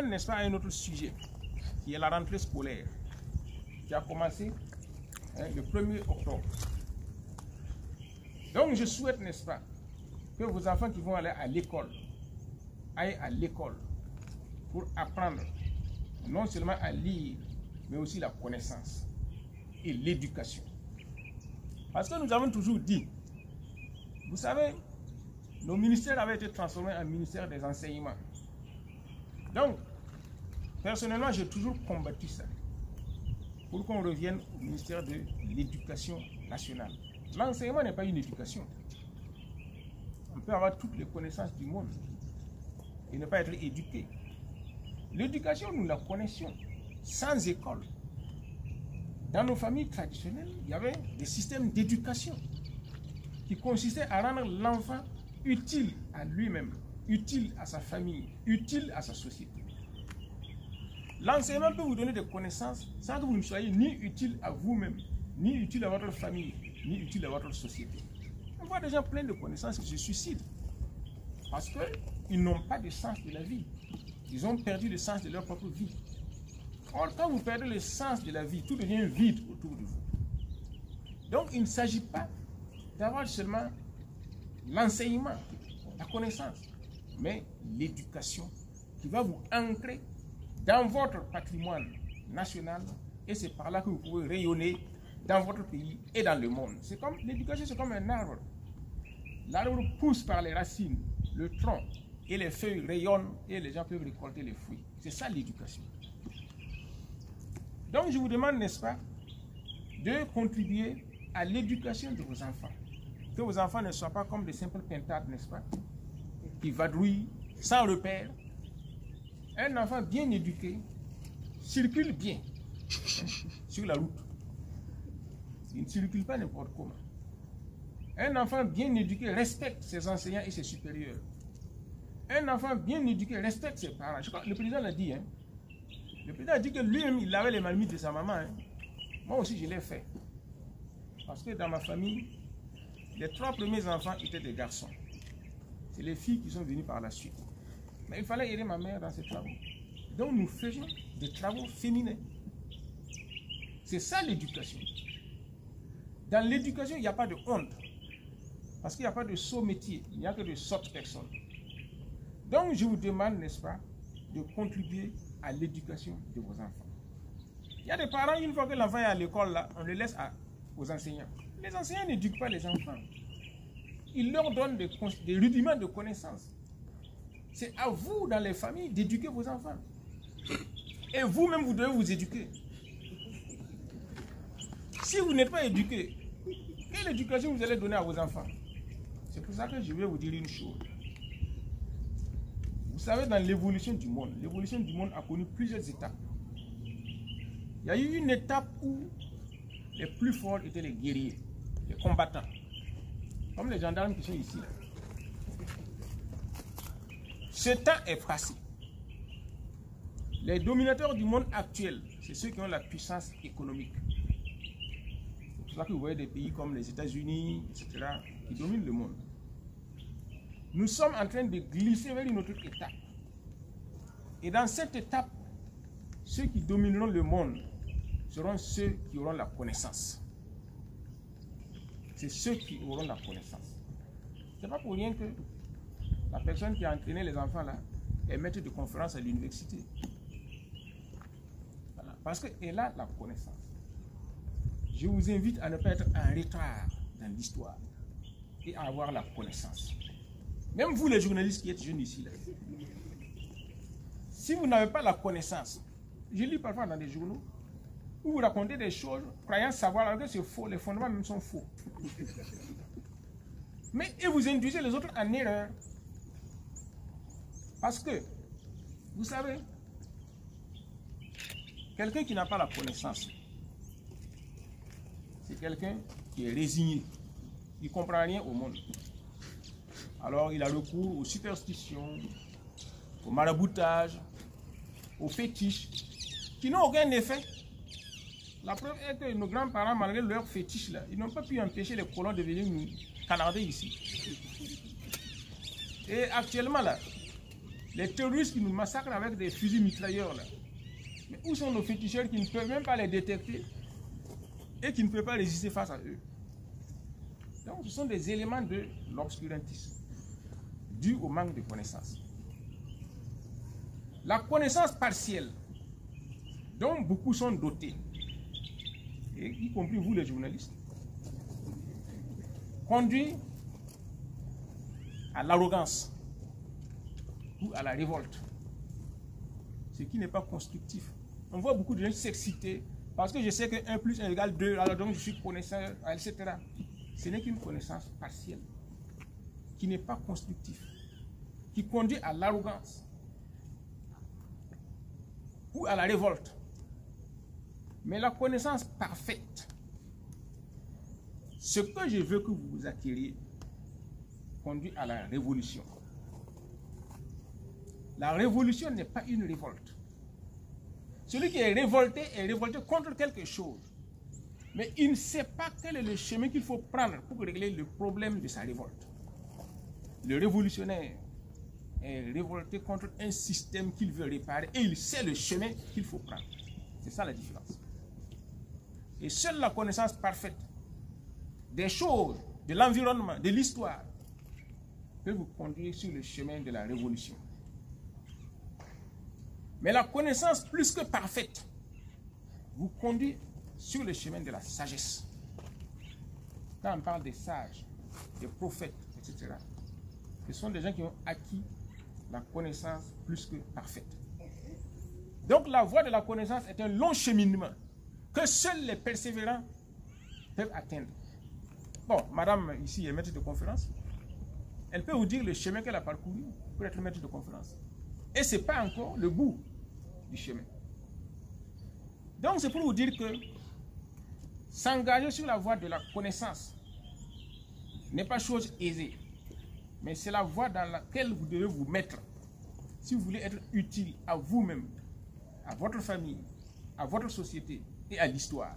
m'amène, n'est-ce pas, à un autre sujet, qui est la rentrée scolaire, qui a commencé le 1er octobre. Donc je souhaite, n'est-ce pas, que vos enfants qui vont aller à l'école, aillent à l'école pour apprendre non seulement à lire, mais aussi la connaissance et l'éducation. Parce que nous avons toujours dit, vous savez, nos ministères avaient été transformés en ministère des enseignements. Donc, personnellement, j'ai toujours combattu ça, pour qu'on revienne au ministère de l'Éducation nationale. L'enseignement n'est pas une éducation. On peut avoir toutes les connaissances du monde et ne pas être éduqué. L'éducation, nous la connaissions sans école. Dans nos familles traditionnelles, il y avait des systèmes d'éducation qui consistaient à rendre l'enfant utile à lui-même, utile à sa famille, utile à sa société. L'enseignement peut vous donner des connaissances sans que vous ne soyez ni utile à vous-même, ni utile à votre famille, ni utile à votre société. On voit des gens pleins de connaissances qui se suicident parce qu'ils n'ont pas de sens de la vie. Ils ont perdu le sens de leur propre vie. Or, quand vous perdez le sens de la vie, tout devient vide autour de vous. Donc, il ne s'agit pas d'avoir seulement l'enseignement, la connaissance, mais l'éducation qui va vous ancrer dans votre patrimoine national et c'est par là que vous pouvez rayonner dans votre pays et dans le monde. C'est comme l'éducation, c'est comme un arbre. L'arbre pousse par les racines, le tronc et les feuilles rayonnent et les gens peuvent récolter les fruits. C'est ça l'éducation. Donc je vous demande, n'est-ce pas, de contribuer à l'éducation de vos enfants. Que vos enfants ne soient pas comme des simples pintades, n'est-ce pas, qui vadrouillent sans repère. Un enfant bien éduqué circule bien sur la route. Il ne circule pas n'importe comment. Un enfant bien éduqué respecte ses enseignants et ses supérieurs. Un enfant bien éduqué respecte ses parents. Je crois, le président l'a dit. Le président a dit que lui-même, il avait les marmites de sa maman. Moi aussi, je l'ai fait. Parce que dans ma famille, les 3 premiers enfants étaient des garçons. C'est les filles qui sont venues par la suite. Mais il fallait aider ma mère dans ses travaux. Donc nous faisions des travaux féminins. C'est ça l'éducation. Dans l'éducation, il n'y a pas de honte. Parce qu'il n'y a pas de sot métier. Il n'y a que de sottes personnes. Donc je vous demande, n'est-ce pas, de contribuer à l'éducation de vos enfants. Il y a des parents, une fois que l'enfant est à l'école, là, on le laisse aux enseignants. Les enseignants n'éduquent pas les enfants. Ils leur donnent des rudiments de connaissances. C'est à vous, dans les familles, d'éduquer vos enfants. Et vous-même, vous devez vous éduquer. Si vous n'êtes pas éduqué, quelle éducation vous allez donner à vos enfants? C'est pour ça que je vais vous dire une chose. Vous savez, dans l'évolution du monde a connu plusieurs étapes. Il y a eu une étape où les plus forts étaient les guerriers, les combattants, comme les gendarmes qui sont ici. Là. Ce temps est passé. Les dominateurs du monde actuel, c'est ceux qui ont la puissance économique. C'est pour ça que vous voyez des pays comme les États-Unis, etc., qui dominent le monde. Nous sommes en train de glisser vers une autre étape. Et dans cette étape, ceux qui domineront le monde seront ceux qui auront la connaissance. C'est ceux qui auront la connaissance. Ce n'est pas pour rien que la personne qui a entraîné les enfants là est maître de conférence à l'université. Voilà. Parce qu'elle a la connaissance. Je vous invite à ne pas être en retard dans l'histoire et à avoir la connaissance. Même vous les journalistes qui êtes jeunes ici, là, si vous n'avez pas la connaissance, je lis parfois dans des journaux, où vous racontez des choses, croyant savoir, alors que c'est faux, les fondements même sont faux. Mais et vous induisez les autres en erreur. Parce que, vous savez, quelqu'un qui n'a pas la connaissance, c'est quelqu'un qui est résigné, il ne comprend rien au monde. Alors il a recours aux superstitions, au maraboutage, aux fétiches, qui n'ont aucun effet. La preuve est que nos grands-parents, malgré leurs fétiches, là, ils n'ont pas pu empêcher les colons de venir nous canarder ici. Et actuellement, là, Les terroristes qui nous massacrent avec des fusils mitrailleurs là. Mais où sont nos féticheurs qui ne peuvent même pas les détecter et qui ne peuvent pas résister face à eux? Donc ce sont des éléments de l'obscurantisme dus au manque de connaissances. La connaissance partielle dont beaucoup sont dotés, et y compris vous les journalistes, conduit à l'arrogance ou à la révolte, ce qui n'est pas constructif. On voit beaucoup de gens s'exciter parce que je sais que 1 plus 1 égale 2, alors donc je suis connaisseur, etc. Ce n'est qu'une connaissance partielle, qui n'est pas constructive, qui conduit à l'arrogance ou à la révolte. Mais la connaissance parfaite, ce que je veux que vous acquériez, conduit à la révolution. La révolution n'est pas une révolte. Celui qui est révolté contre quelque chose. Mais il ne sait pas quel est le chemin qu'il faut prendre pour régler le problème de sa révolte. Le révolutionnaire est révolté contre un système qu'il veut réparer et il sait le chemin qu'il faut prendre. C'est ça la différence. Et seule la connaissance parfaite des choses, de l'environnement, de l'histoire, peut vous conduire sur le chemin de la révolution. Mais la connaissance plus que parfaite vous conduit sur le chemin de la sagesse. Quand on parle des sages, des prophètes, etc., ce sont des gens qui ont acquis la connaissance plus que parfaite. Donc la voie de la connaissance est un long cheminement que seuls les persévérants peuvent atteindre. Bon, madame ici est maître de conférence. Elle peut vous dire le chemin qu'elle a parcouru pour être maître de conférence. Et ce n'est pas encore le bout du chemin. Donc c'est pour vous dire que s'engager sur la voie de la connaissance n'est pas chose aisée. Mais c'est la voie dans laquelle vous devez vous mettre si vous voulez être utile à vous-même, à votre famille, à votre société et à l'histoire.